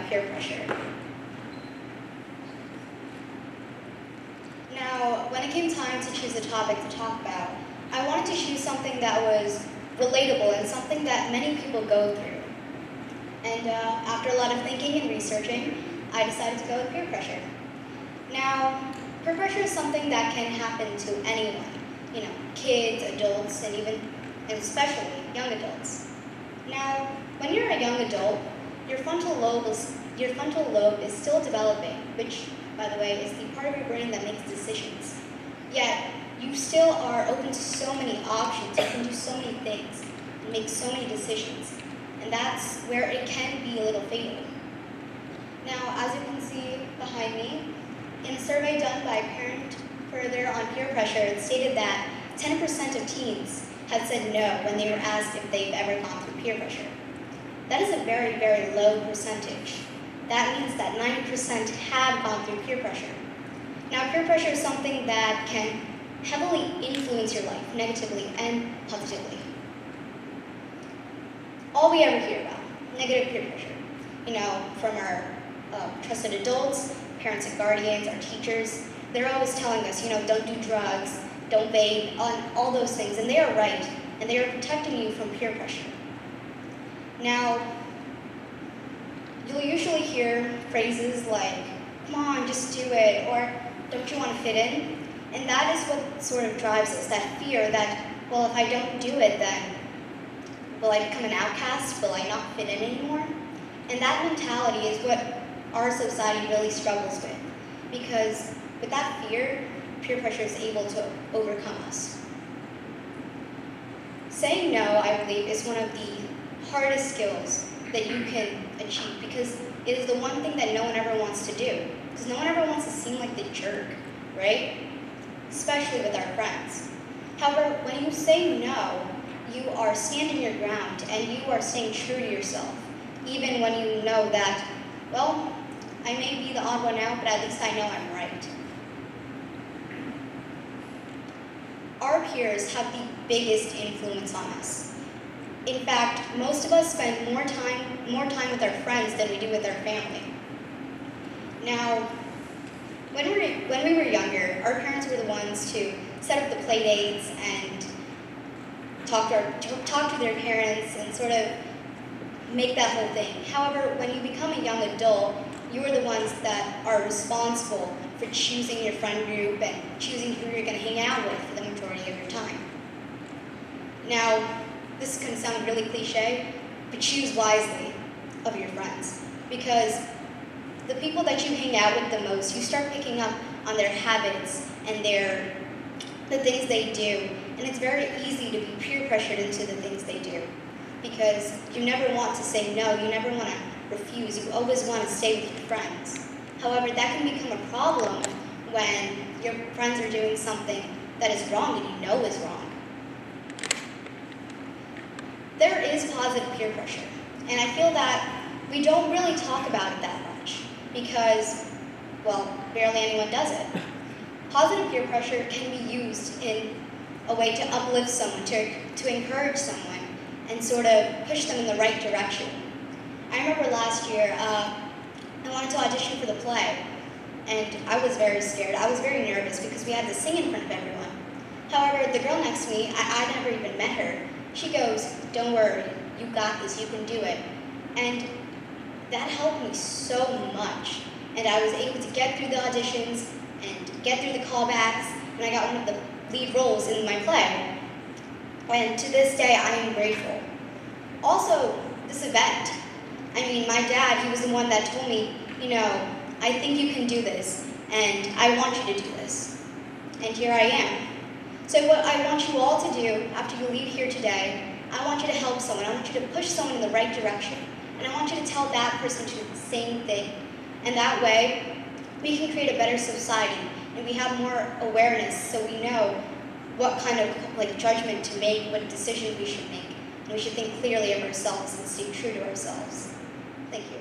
peer pressure. Now, when it came time to choose a topic to talk about, I wanted to choose something that was relatable and something that many people go through. And after a lot of thinking and researching, I decided to go with peer pressure. Now, peer pressure is something that can happen to anyone, kids, adults, and especially young adults. Now, when you're a young adult, your frontal lobe is still developing, which, by the way, is the part of your brain that makes decisions. Yet, you still are open to so many options, you can do so many things, and make so many decisions. And that's where it can be a little fatal. Now, as you can see behind me, in a survey done by Parent Further on peer pressure, it stated that 10% of teens had said no when they were asked if they've ever gone through peer pressure. That is a very, very low percentage. That means that 90% have gone through peer pressure. Now, peer pressure is something that can heavily influence your life, negatively and positively. All we ever hear about, negative peer pressure, from our trusted adults, parents and guardians, our teachers. They're always telling us, don't do drugs, don't vape, all those things, and they are right, and they are protecting you from peer pressure. Now, you'll usually hear phrases like, come on, just do it, or don't you want to fit in? And that is what sort of drives us, that fear that, well, if I don't do it, then will I become an outcast? Will I not fit in anymore? And that mentality is what our society really struggles with, because with that fear, peer pressure is able to overcome us. Saying no, I believe, is one of the hardest skills that you can achieve, because it is the one thing that no one ever wants to do. Because no one ever wants to seem like the jerk, right? Especially with our friends. However, when you say no, you are standing your ground and you are staying true to yourself, even when you know that, well, I may be the odd one out, but at least I know I'm right. Our peers have the biggest influence on us. In fact, most of us spend more time with our friends than we do with our family. Now, when we were younger, our parents were the ones to set up the play dates and talk to their parents and sort of make that whole thing. However, when you become a young adult, you are the ones that are responsible for choosing your friend group and choosing who you're going to hang out with for the majority of your time. Now, this can sound really cliche, but choose wisely of your friends, because the people that you hang out with the most, you start picking up on their habits and the things they do, and it's very easy to be peer pressured into the things they do, because you never want to say no, you never want to refuse, you always want to stay with your friends. However, that can become a problem when your friends are doing something that is wrong and you know is wrong. There is positive peer pressure, and I feel that we don't really talk about it that much because, well, barely anyone does it. Positive peer pressure can be used in a way to uplift someone, to encourage someone, and sort of push them in the right direction. I remember last year, I wanted to audition for the play, and I was very scared. I was very nervous because we had to sing in front of everyone. However, the girl next to me, I never even met her. She goes, "Don't worry, you got this, you can do it." And that helped me so much. And I was able to get through the auditions and get through the callbacks, and I got one of the lead roles in my play. And to this day, I am grateful. Also, this event. I mean, my dad, he was the one that told me, I think you can do this, and I want you to do this. And here I am. So what I want you all to do after you leave here today, I want you to help someone. I want you to push someone in the right direction. And I want you to tell that person to do the same thing. And that way, we can create a better society, and we have more awareness so we know what kind of judgment to make, what decisions we should make. And we should think clearly of ourselves and stay true to ourselves. Thank you.